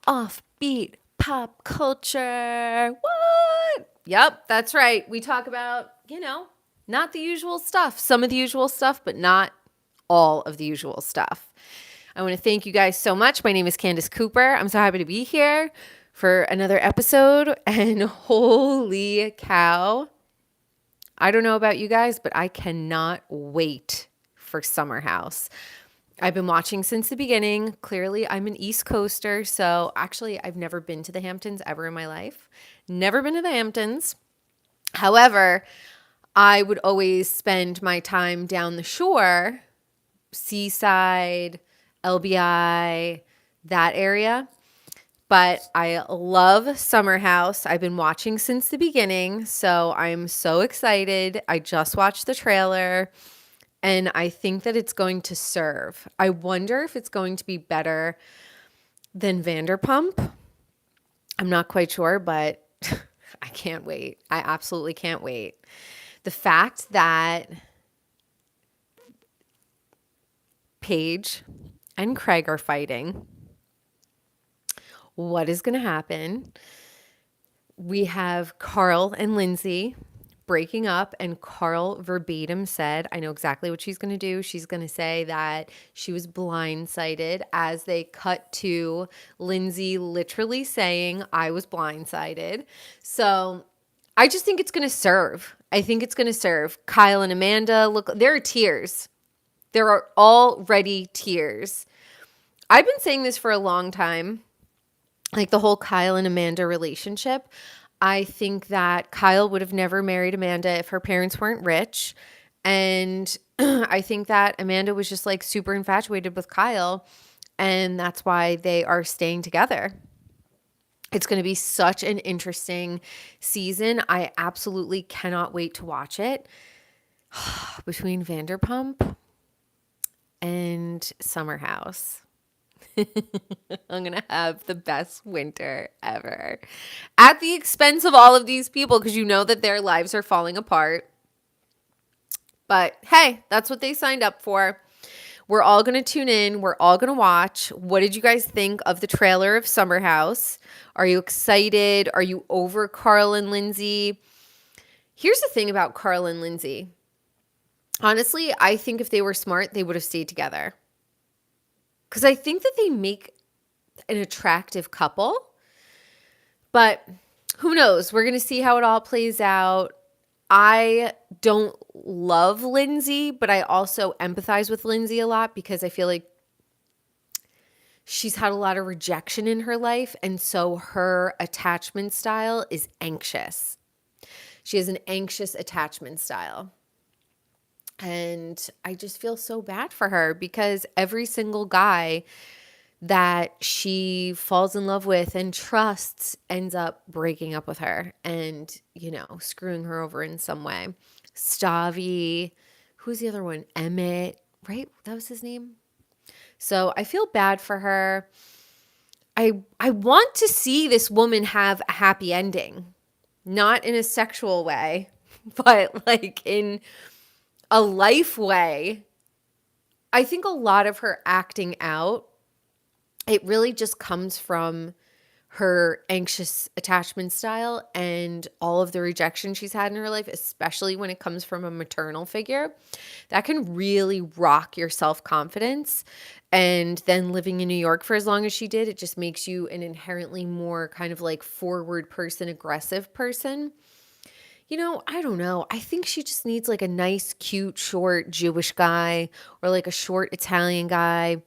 offbeat pop culture. What? Yep, that's right. We talk about, not the usual stuff, some of the usual stuff, but not all of the usual stuff. I want to thank you guys so much. My name is Candace Cooper. I'm so happy to be here for another episode. And holy cow, I don't know about you guys, but I cannot wait for Summer House. I've been watching since the beginning. Clearly, I'm an East Coaster. So actually, I've never been to the Hamptons ever in my life. Never been to the Hamptons. However, I would always spend my time down the shore, Seaside, LBI, that area. But I love Summer House. I've been watching since the beginning, so I'm so excited. I just watched the trailer, and I think that it's going to serve. I wonder if it's going to be better than Vanderpump. I'm not quite sure, but I can't wait. I absolutely can't wait. The fact that Paige and Craig are fighting, what is going to happen? We have Carl and Lindsay breaking up, and Carl verbatim said, I know exactly what she's going to do. She's going to say that she was blindsided, as they cut to Lindsay literally saying, I was blindsided. So I just think it's going to serve. I think it's going to serve. Kyle and Amanda, look, there are tears. There are already tears. I've been saying this for a long time, like the whole Kyle and Amanda relationship. I think that Kyle would have never married Amanda if her parents weren't rich. And I think that Amanda was just like super infatuated with Kyle. And that's why they are staying together. It's going to be such an interesting season. I absolutely cannot wait to watch it. Between Vanderpump and Summer House, I'm going to have the best winter ever. At the expense of all of these people, because you know that their lives are falling apart. But hey, that's what they signed up for. We're all going to tune in. We're all going to watch. What did you guys think of the trailer of Summer House? Are you excited? Are you over Carl and Lindsay? Here's the thing about Carl and Lindsay. Honestly, I think if they were smart, they would have stayed together. Because I think that they make an attractive couple. But who knows? We're going to see how it all plays out. I don't love Lindsay, but I also empathize with Lindsay a lot because I feel like she's had a lot of rejection in her life. And so her attachment style is anxious. She has an anxious attachment style. And I just feel so bad for her because every single guy that she falls in love with and trusts ends up breaking up with her and, screwing her over in some way. Stavi, who's the other one? Emmett, right? That was his name. So I feel bad for her. I want to see this woman have a happy ending, not in a sexual way, but like in a life way. I think a lot of her acting out, it really just comes from her anxious attachment style and all of the rejection she's had in her life, especially when it comes from a maternal figure. That can really rock your self-confidence. And then living in New York for as long as she did, it just makes you an inherently more kind of like forward person, aggressive person. I don't know. I think she just needs like a nice, cute, short Jewish guy or like a short Italian guy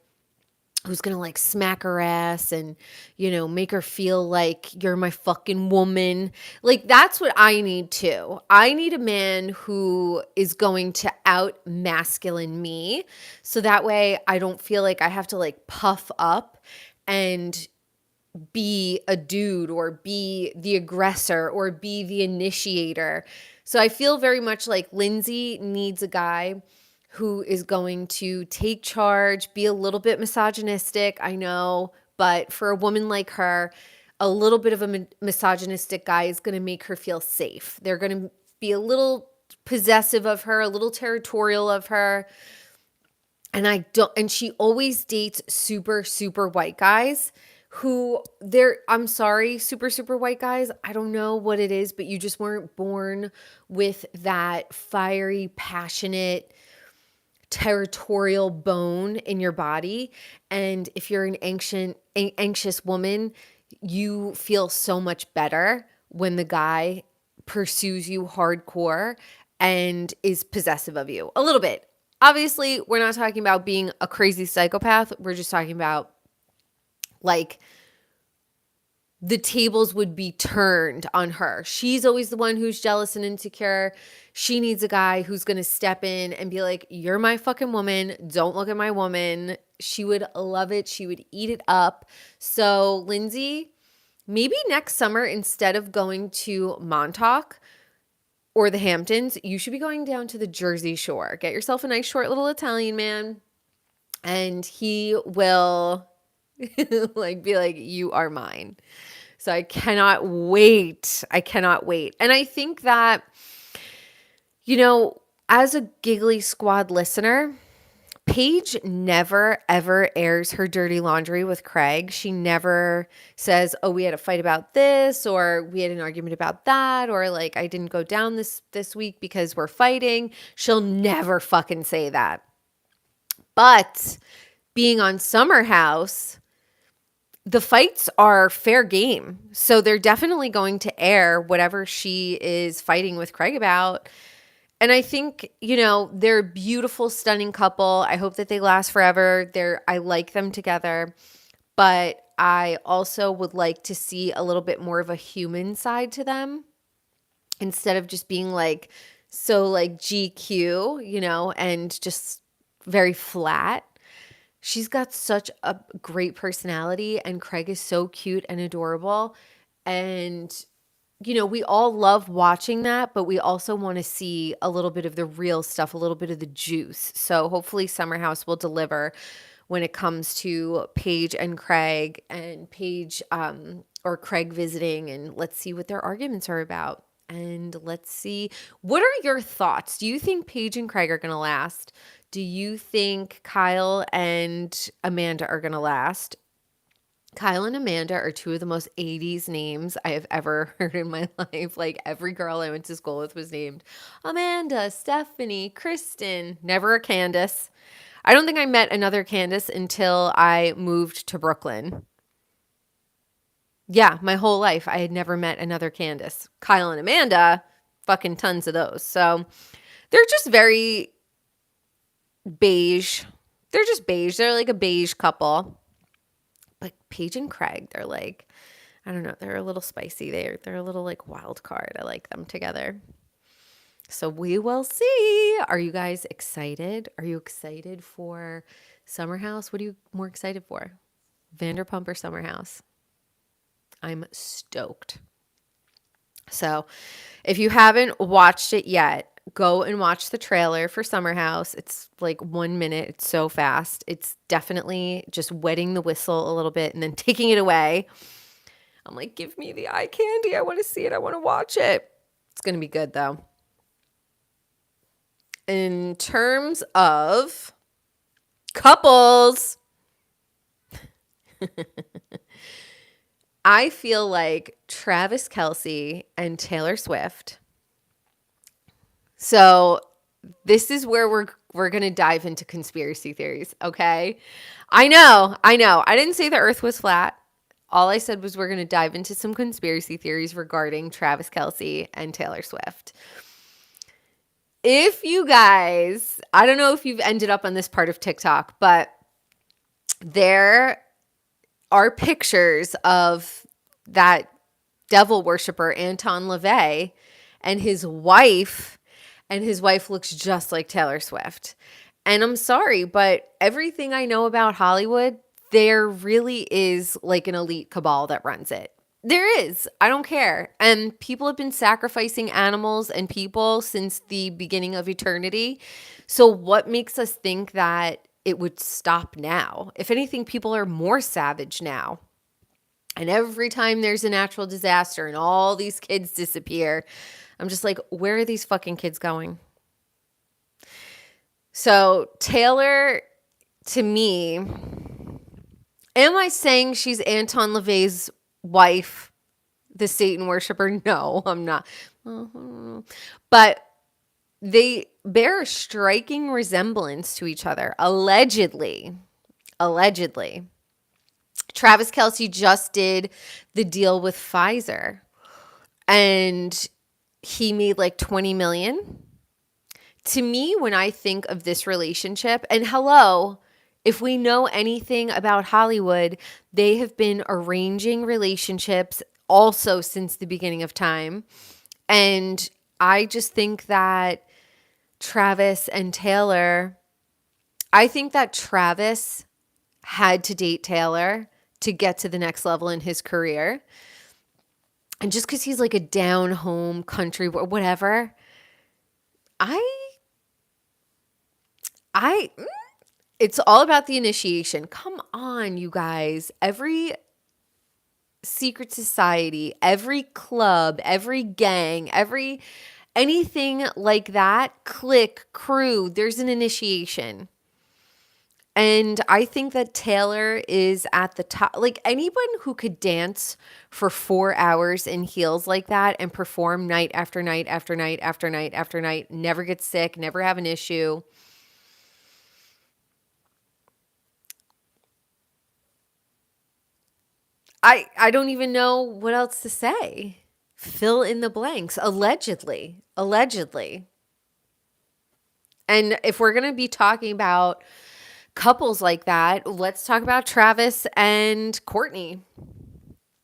who's going to like smack her ass and, make her feel like you're my fucking woman. Like that's what I need too. I need a man who is going to out masculine me. So that way I don't feel like I have to like puff up and be a dude or be the aggressor or be the initiator. So I feel very much like Lindsay needs a guy who is going to take charge, be a little bit misogynistic, I know, but for a woman like her, a little bit of a misogynistic guy is going to make her feel safe. They're going to be a little possessive of her, a little territorial of her. And she always dates super, super white guys I'm sorry, super, super white guys. I don't know what it is, but you just weren't born with that fiery, passionate, territorial bone in your body. And if you're an anxious woman, you feel so much better when the guy pursues you hardcore and is possessive of you a little bit. Obviously, we're not talking about being a crazy psychopath. We're just talking about like the tables would be turned on her. She's always the one who's jealous and insecure. She needs a guy who's going to step in and be like, you're my fucking woman. Don't look at my woman. She would love it. She would eat it up. So, Lindsay, maybe next summer, instead of going to Montauk or the Hamptons, you should be going down to the Jersey Shore. Get yourself a nice, short little Italian man, and he will like be like, you are mine. So I cannot wait. I cannot wait. And I think that, as a Giggly Squad listener, Paige never, ever airs her dirty laundry with Craig. She never says, oh, we had a fight about this, or we had an argument about that, or like, I didn't go down this week because we're fighting. She'll never fucking say that. But being on Summer House, the fights are fair game. So they're definitely going to air whatever she is fighting with Craig about. And I think, they're a beautiful, stunning couple. I hope that they last forever. I like them together. But I also would like to see a little bit more of a human side to them instead of just being like so like GQ, and just very flat. She's got such a great personality, and Craig is so cute and adorable. And, we all love watching that, but we also want to see a little bit of the real stuff, a little bit of the juice. So hopefully Summer House will deliver when it comes to Paige and Craig, and Paige or Craig visiting, and let's see what their arguments are about. And let's see, what are your thoughts? Do you think Paige and Craig are going to last? Do you think Kyle and Amanda are going to last? Kyle and Amanda are two of the most 80s names I have ever heard in my life. Like, every girl I went to school with was named Amanda, Stephanie, Kristen, never a Candace. I don't think I met another Candace until I moved to Brooklyn. Yeah, my whole life I had never met another Candace. Kyle and Amanda, fucking tons of those. So they're just very beige. They're just beige. They're like a beige couple. But Paige and Craig, they're like, I don't know, they're a little spicy. They're a little like wild card. I like them together. So we will see. Are you guys excited? Are you excited for Summer House? What are you more excited for? Vanderpump or Summer House? I'm stoked. So if you haven't watched it yet, go and watch the trailer for Summer House. It's like 1 minute. It's so fast. It's definitely just wetting the whistle a little bit and then taking it away. I'm like, give me the eye candy. I want to see it. I want to watch it. It's going to be good though. In terms of couples, I feel like Travis Kelce and Taylor Swift. So this is where we're going to dive into conspiracy theories, okay? I know. I didn't say the earth was flat. All I said was we're going to dive into some conspiracy theories regarding Travis Kelce and Taylor Swift. If you guys, I don't know if you've ended up on this part of TikTok, but there are pictures of that devil worshiper, Anton LaVey, and his wife looks just like Taylor Swift. And I'm sorry, but everything I know about Hollywood, there really is like an elite cabal that runs it. There is. I don't care. And people have been sacrificing animals and people since the beginning of eternity. So what makes us think that it would stop now? If anything, people are more savage now. And every time there's a natural disaster and all these kids disappear, I'm just like, where are these fucking kids going? So Taylor, to me, Am I saying she's Anton LaVey's wife, the Satan worshiper? No, I'm not. But they bear a striking resemblance to each other, allegedly. Allegedly. Travis Kelce just did the deal with Pfizer, and he made like 20 million. To me, when I think of this relationship, and hello, if we know anything about Hollywood, they have been arranging relationships also since the beginning of time. And I just think that Travis and Taylor, I think that Travis had to date Taylor to get to the next level in his career. And just because he's like a down home country or whatever, I it's all about the initiation. Come on, you guys. Every secret society, every club, every gang, anything like that, clique, crew, there's an initiation. And I think that Taylor is at the top. Like anyone who could dance for 4 hours in heels like that and perform night after night after night after night after night, never get sick, never have an issue. I don't even know what else to say. Fill in the blanks. Allegedly. Allegedly. And if we're going to be talking about couples like that, let's talk about Travis and Courtney.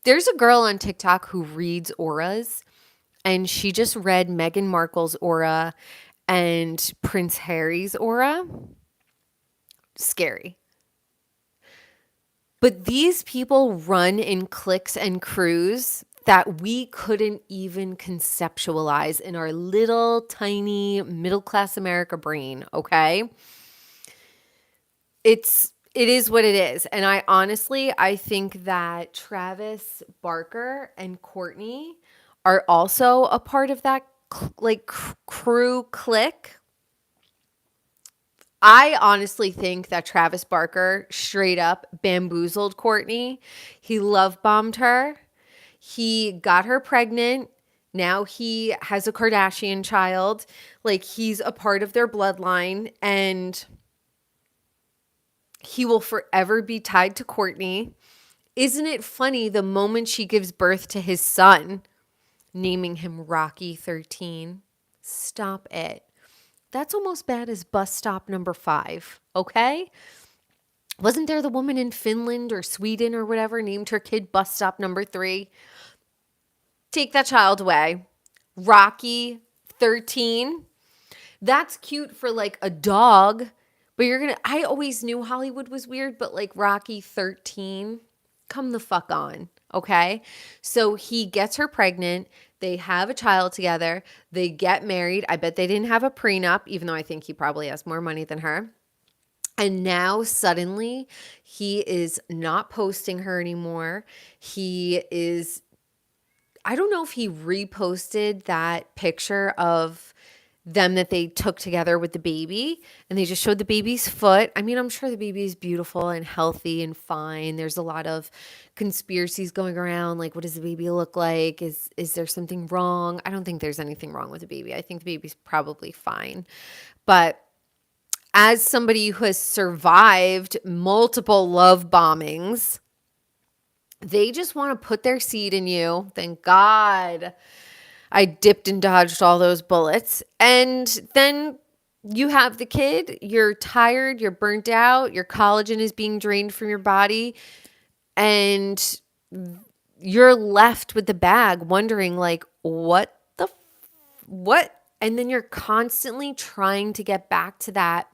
There's a girl on TikTok who reads auras, and she just read Meghan Markle's aura and Prince Harry's aura. Scary. But these people run in cliques and crews that we couldn't even conceptualize in our little tiny middle class America brain, okay? It is what it is. And I think that Travis Barker and Courtney are also a part of that crew clique. I honestly think that Travis Barker straight up bamboozled Courtney. He love bombed her. He got her pregnant. Now he has a Kardashian child. Like he's a part of their bloodline, and he will forever be tied to Courtney. Isn't it funny the moment she gives birth to his son, naming him Rocky 13? Stop it. That's almost bad as bus stop number 5, okay? Wasn't there the woman in Finland or Sweden or whatever named her kid bus stop number 3? Take that child away. Rocky 13. That's cute for like a dog, but I always knew Hollywood was weird, but like Rocky 13, come the fuck on, okay? So he gets her pregnant. They have a child together. They get married. I bet they didn't have a prenup, even though I think he probably has more money than her. And now suddenly he is not posting her anymore. I don't know if he reposted that picture of them that they took together with the baby, and they just showed the baby's foot. I mean, I'm sure the baby is beautiful and healthy and fine. There's a lot of conspiracies going around, like what does the baby look like? Is there something wrong? I don't think there's anything wrong with the baby. I think the baby's probably fine. But as somebody who has survived multiple love bombings, they just want to put their seed in you. Thank God I dipped and dodged all those bullets. And then you have the kid, you're tired, you're burnt out, your collagen is being drained from your body, and you're left with the bag wondering like, what? And then you're constantly trying to get back to that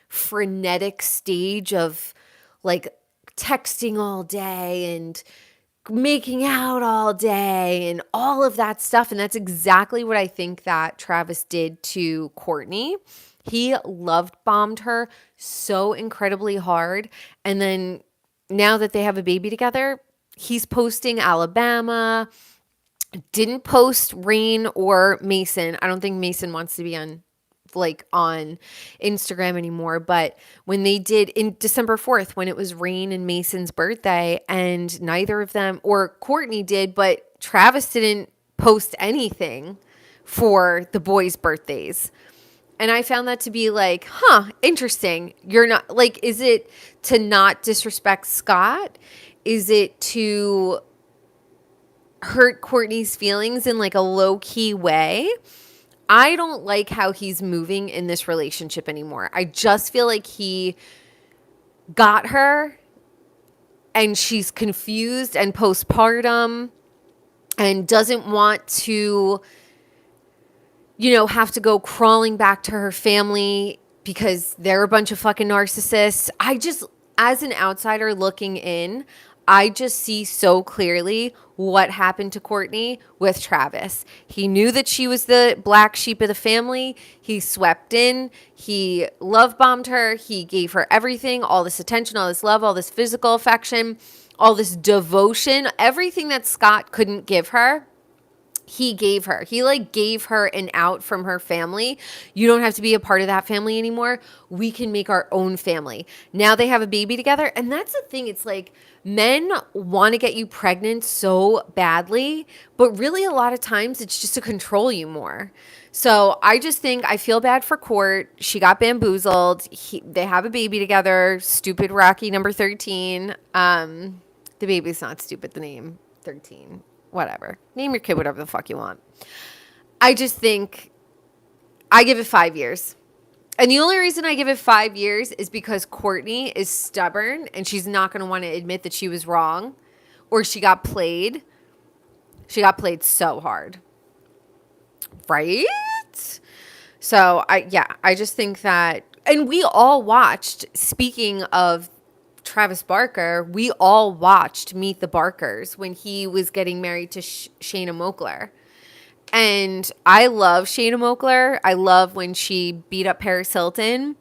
frenetic stage of like texting all day and making out all day and all of that stuff. And that's exactly what I think that Travis did to Courtney. He loved bombed her so incredibly hard. And then now that they have a baby together, he's posting Alabama, didn't post Rain or Mason. I don't think Mason wants to be on like on Instagram anymore, but when they did in December 4th, when it was Rain and Mason's birthday, and neither of them, or Courtney did, but Travis didn't post anything for the boys' birthdays. And I found that to be like, interesting. You're not like, is it to not disrespect Scott? Is it to hurt Courtney's feelings in like a low key way? I don't like how he's moving in this relationship anymore. I just feel like he got her and she's confused and postpartum and doesn't want to, have to go crawling back to her family because they're a bunch of fucking narcissists. As an outsider looking in, I just see so clearly what happened to Courtney with Travis. He knew that she was the black sheep of the family. He swept in. He love bombed her. He gave her everything, all this attention, all this love, all this physical affection, all this devotion, everything that Scott couldn't give her. He gave her. He like gave her an out from her family. You don't have to be a part of that family anymore. We can make our own family. Now they have a baby together. And that's the thing. It's like men want to get you pregnant so badly, but really a lot of times it's just to control you more. So I just think I feel bad for Court. She got bamboozled. They have a baby together. Stupid Rocky number 13. The baby's not stupid. The name 13. Whatever. Name your kid whatever the fuck you want. I just think I give it 5 years. And the only reason I give it 5 years is because Courtney is stubborn and she's not going to want to admit that she was wrong or she got played. She got played so hard. Right? So I just think that, and we all watched, speaking of Travis Barker, we all watched Meet the Barkers when he was getting married to Shanna Moakler. And I love Shanna Moakler. I love when she beat up Paris Hilton.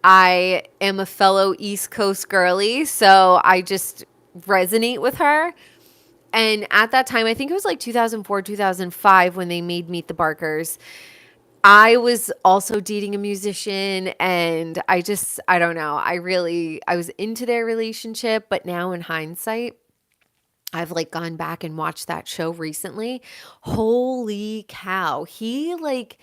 I am a fellow East Coast girly, so I just resonate with her. And at that time, I think it was like 2004, 2005 when they made Meet the Barkers. I was also dating a musician and I don't know. I was into their relationship, but now in hindsight, I've like gone back and watched that show recently. Holy cow. He like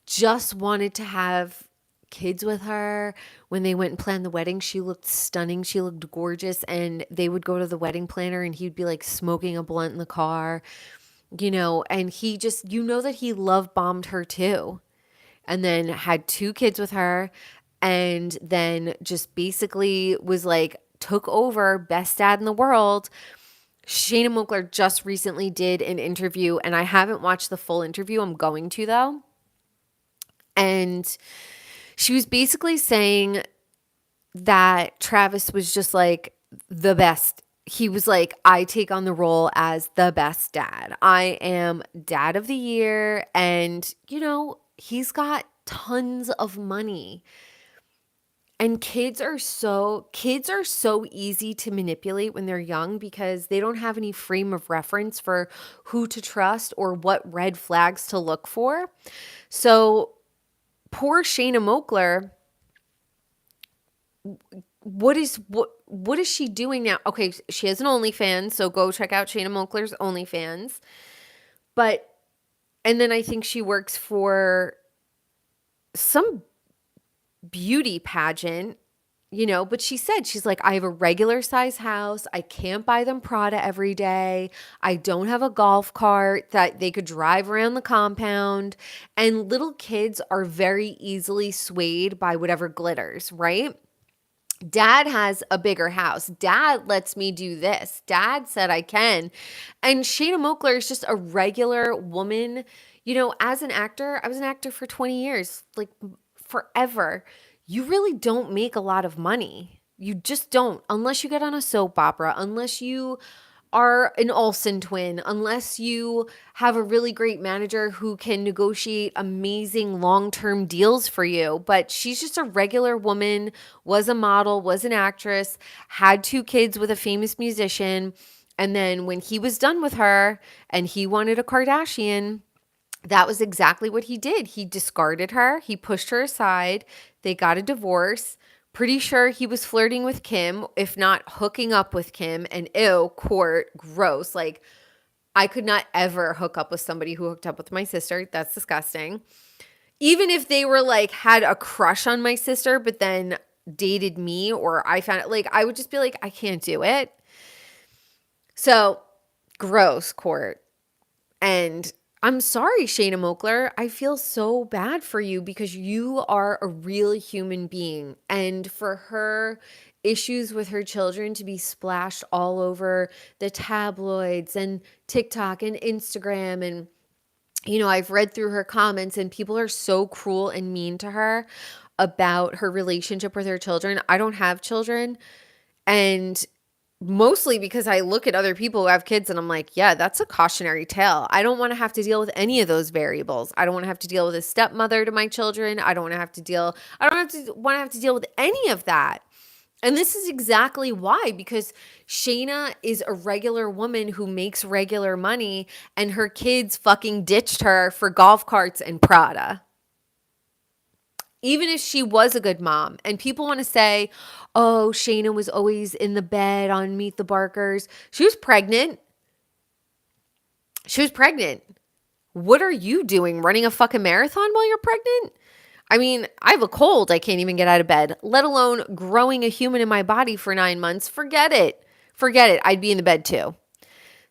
just wanted to have kids with her. When they went and planned the wedding, she looked stunning. She looked gorgeous. And they would go to the wedding planner and he'd be like smoking a blunt in the car. And he just, that he love bombed her too. And then had 2 kids with her and then just basically was like, took over, best dad in the world. Shanna Moakler just recently did an interview and I haven't watched the full interview. I'm going to though. And she was basically saying that Travis was just like the best. He was like, I take on the role as the best dad. I am dad of the year. And, he's got tons of money. And kids are so easy to manipulate when they're young because they don't have any frame of reference for who to trust or what red flags to look for. So poor Shanna Moakler, what is she doing now? Okay, she has an OnlyFans, so go check out Shanna Moakler's OnlyFans. And then I think she works for some beauty pageant, but she said, she's like, I have a regular size house. I can't buy them Prada every day. I don't have a golf cart that they could drive around the compound. And little kids are very easily swayed by whatever glitters, right? Dad has a bigger house. Dad lets me do this. Dad said I can. And Shanna Moakler is just a regular woman. As an actor, I was an actor for 20 years, like forever. You really don't make a lot of money. You just don't, unless you get on a soap opera, unless you are an Olsen twin, unless you have a really great manager who can negotiate amazing long-term deals for you. But she's just a regular woman, was a model, was an actress, had 2 kids with a famous musician. And then when he was done with her and he wanted a Kardashian, That was exactly what he did. He discarded her. He pushed her aside. They got a divorce. Pretty sure he was flirting with Kim, if not hooking up with Kim. And ew, court, gross. Like, I could not ever hook up with somebody who hooked up with my sister. That's disgusting. Even if they were like, had a crush on my sister, but then dated me, or I found it, like, I would just be like, I can't do it. So, gross, court. And I'm sorry, Shayna Moakler. I feel so bad for you because you are a real human being. And for her issues with her children to be splashed all over the tabloids and TikTok and Instagram. And, I've read through her comments and people are so cruel and mean to her about her relationship with her children. I don't have children. And mostly because I look at other people who have kids and I'm like, yeah, that's a cautionary tale. I don't want to have to deal with any of those variables. I don't want to have to deal with a stepmother to my children. I don't want to have to deal with any of that. And this is exactly why, because Shayna is a regular woman who makes regular money and her kids fucking ditched her for golf carts and Prada. Even if she was a good mom, and people want to say, oh, Shayna was always in the bed on Meet the Barkers. She was pregnant. She was pregnant. What are you doing? Running a fucking marathon while you're pregnant? I mean, I have a cold. I can't even get out of bed, let alone growing a human in my body for 9 months. Forget it. Forget it. I'd be in the bed too.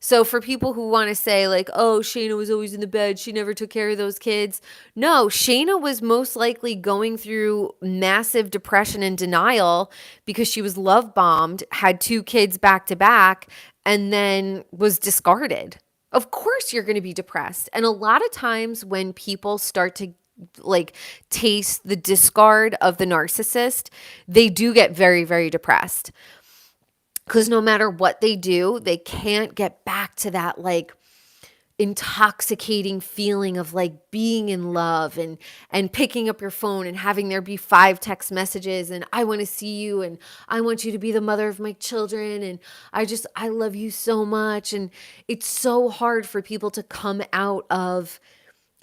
So for people who want to say like, oh, Shayna was always in the bed, she never took care of those kids. No, Shayna was most likely going through massive depression and denial because she was love bombed, had 2 kids back to back, and then was discarded. Of course you're going to be depressed. And a lot of times when people start to like taste the discard of the narcissist, they do get very, very depressed. Because no matter what they do, they can't get back to that like intoxicating feeling of like being in love and picking up your phone and having there be 5 text messages and I want to see you and I want you to be the mother of my children and I love you so much. And it's so hard for people to come out of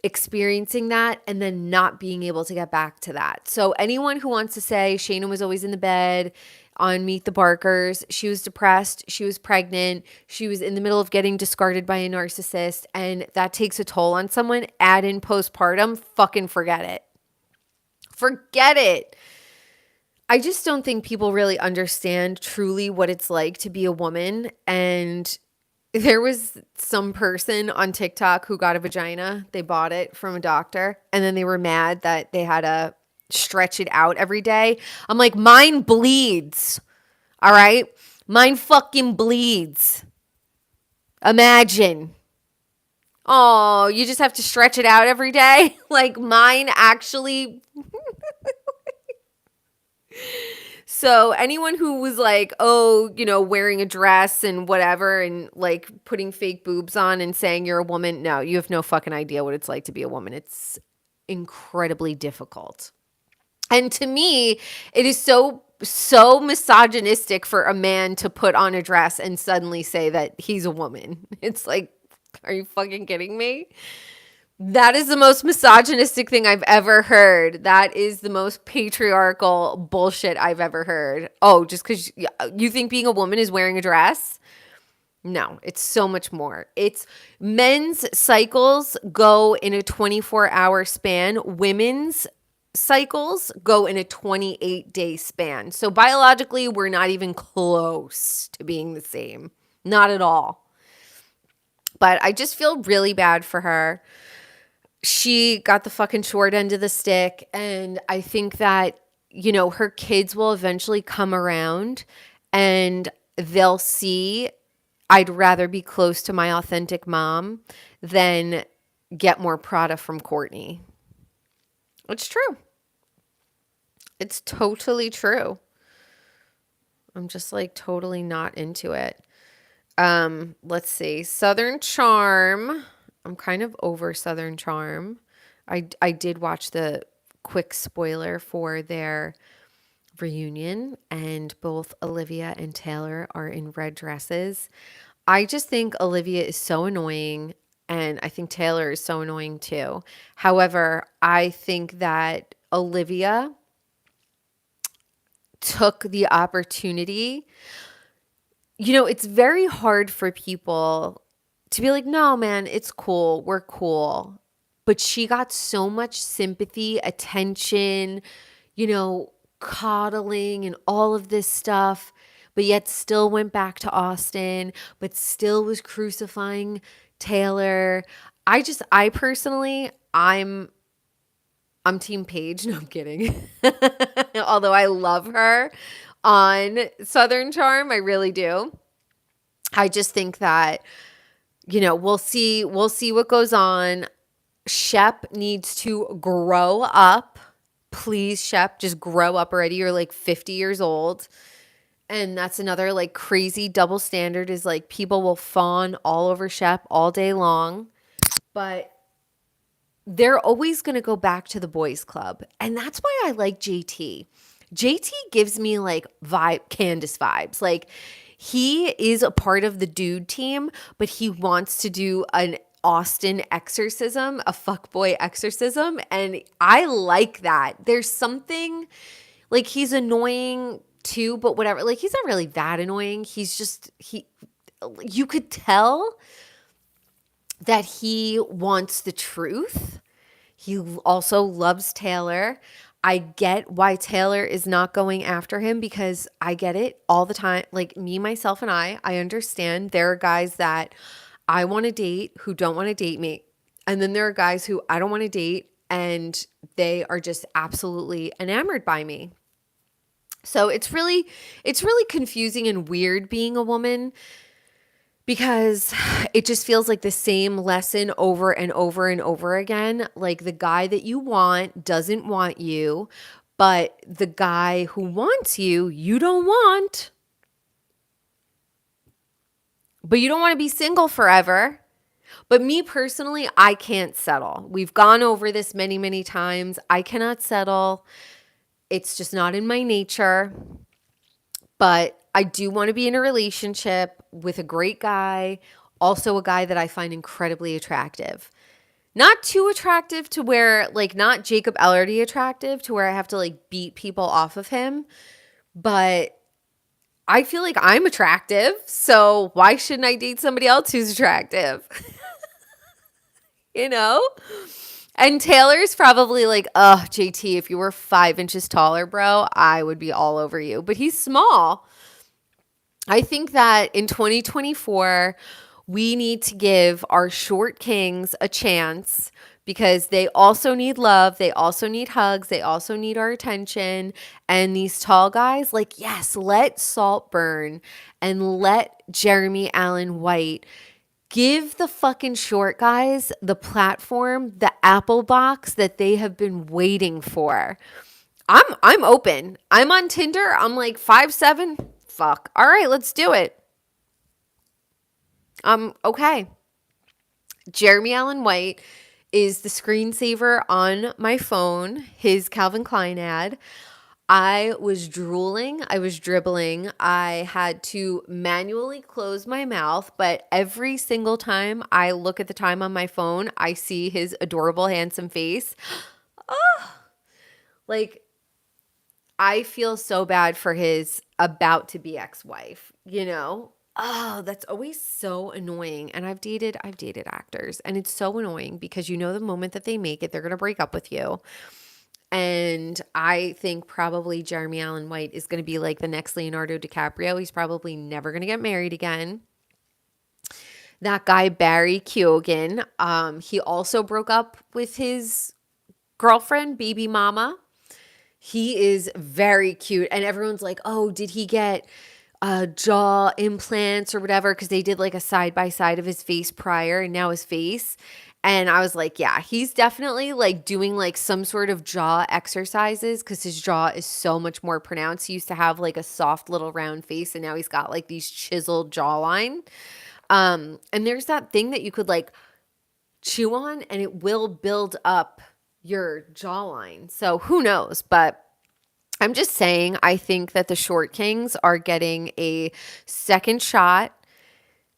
experiencing that and then not being able to get back to that. So anyone who wants to say Shayna was always in the bed on Meet the Barkers, she was depressed, she was pregnant, she was in the middle of getting discarded by a narcissist, and that takes a toll on someone, add in postpartum, fucking forget it. Forget it. I just don't think people really understand truly what it's like to be a woman. And there was some person on TikTok who got a vagina. They bought it from a doctor and then they were mad that they had to stretch it out every day. I'm like, mine bleeds. All right. Mine fucking bleeds. Imagine. Oh, you just have to stretch it out every day. Like mine actually. So anyone who was like, oh, wearing a dress and whatever and like putting fake boobs on and saying you're a woman, no, you have no fucking idea what it's like to be a woman. It's incredibly difficult. And to me, it is so misogynistic for a man to put on a dress and suddenly say that he's a woman. It's like, are you fucking kidding me? That is the most misogynistic thing I've ever heard. That is the most patriarchal bullshit I've ever heard. Oh, just because you think being a woman is wearing a dress? No, it's so much more. It's men's cycles go in a 24-hour span. Women's cycles go in a 28-day span. So biologically, we're not even close to being the same. Not at all. But I just feel really bad for her. She got the fucking short end of the stick. And I think that, her kids will eventually come around and they'll see I'd rather be close to my authentic mom than get more Prada from Courtney. It's true. It's totally true. I'm just like totally not into it. Let's see. Southern Charm. I'm kind of over Southern Charm. I did watch the quick spoiler for their reunion, and both Olivia and Taylor are in red dresses. I just think Olivia is so annoying And I think Taylor is so annoying too. However, I think that Olivia took the opportunity. It's very hard for people to be like, no, man, it's cool. We're cool. But she got so much sympathy, attention, you know, coddling and all of this stuff, but yet still went back to Austin, but still was crucifying Taylor. I personally, I'm Team Paige. No, I'm kidding. Although I love her on Southern Charm, I really do. I just think that, we'll see what goes on. Shep needs to grow up. Please, Shep, just grow up already. You're like 50 years old. And that's another like crazy double standard is like people will fawn all over Shep all day long. But they're always going to go back to the boys club. And that's why I like JT. JT gives me like Candace vibes. Like he is a part of the dude team, but he wants to do an Austin exorcism, a fuckboy exorcism. And I like that. There's something like he's annoying too, but whatever. Like he's not really that annoying. You could tell that he wants the truth. He also loves Taylor. I get why Taylor is not going after him because I get it all the time. Like me, myself, and I understand there are guys that I want to date who don't want to date me. And then there are guys who I don't want to date and they are just absolutely enamored by me. So it's really confusing and weird being a woman because it just feels like the same lesson over and over and over again. Like the guy that you want doesn't want you, but the guy who wants you, you don't want. But you don't want to be single forever. But me personally, I can't settle. We've gone over this many, many times. I cannot settle. It's just not in my nature. But I do want to be in a relationship with a great guy, also a guy that I find incredibly attractive. Not too attractive to where, like, not Jacob Elordi attractive to where I have to, like, beat people off of him. But I feel like I'm attractive, so why shouldn't I date somebody else who's attractive? You know? And Taylor's probably like, JT, if you were 5 inches taller, bro, I would be all over you. But he's small. I think that in 2024, we need to give our short kings a chance because they also need love. They also need hugs. They also need our attention. And these tall guys, like, yes, let Saltburn and let Jeremy Allen White give the fucking short guys the platform, the apple box that they have been waiting for. I'm open. I'm on Tinder. I'm like 5'7". Fuck. All right, let's do it. Okay. Jeremy Allen White is the screensaver on my phone, his Calvin Klein ad. I was drooling. I was dribbling. I had to manually close my mouth, but every single time I look at the time on my phone, I see his adorable, handsome face. Oh, like, I feel so bad for his about to be ex-wife, you know? Oh, that's always so annoying. And I've dated actors, and it's so annoying because you know the moment that they make it, they're going to break up with you. And I think probably Jeremy Allen White is going to be like the next Leonardo DiCaprio. He's probably never going to get married again. That guy, Barry Keoghan, he also broke up with his girlfriend, baby mama. He is very cute. And everyone's like, oh, did he get jaw implants or whatever? Because they did like a side-by-side of his face prior and now his face. And I was like, yeah, he's definitely like doing like some sort of jaw exercises because his jaw is so much more pronounced. He used to have like a soft little round face and now he's got like these chiseled jawline. And there's that thing that you could like chew on and it will build up your jawline. So who knows? But I'm just saying, I think that the short kings are getting a second shot.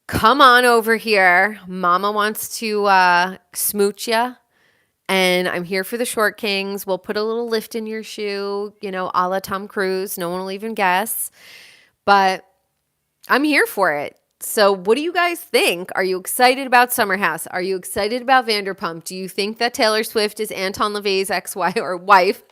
come on over here. Mama wants to smooch ya. And I'm here for the short kings. We'll put a little lift in your shoe, a la Tom Cruise. No one will even guess. But I'm here for it. So what do you guys think? Are you excited about Summer House? Are you excited about Vanderpump? Do you think that Taylor Swift is Anton LaVey's ex-wife or wife?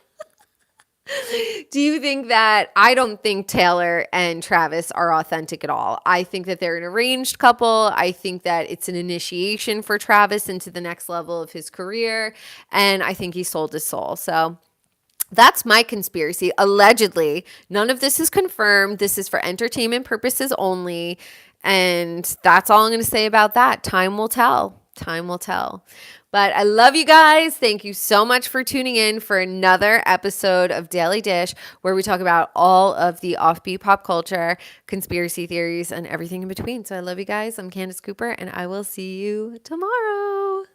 Do you think that I don't think Taylor and Travis are authentic at all? I think that they're an arranged couple. I think that it's an initiation for Travis into the next level of his career. And I think he sold his soul. So that's my conspiracy. Allegedly, none of this is confirmed. This is for entertainment purposes only. And that's all I'm going to say about that. Time will tell. Time will tell. But I love you guys. Thank you so much for tuning in for another episode of Daily Dish, where we talk about all of the offbeat pop culture, conspiracy theories, and everything in between. So I love you guys. I'm Candace Cooper, and I will see you tomorrow.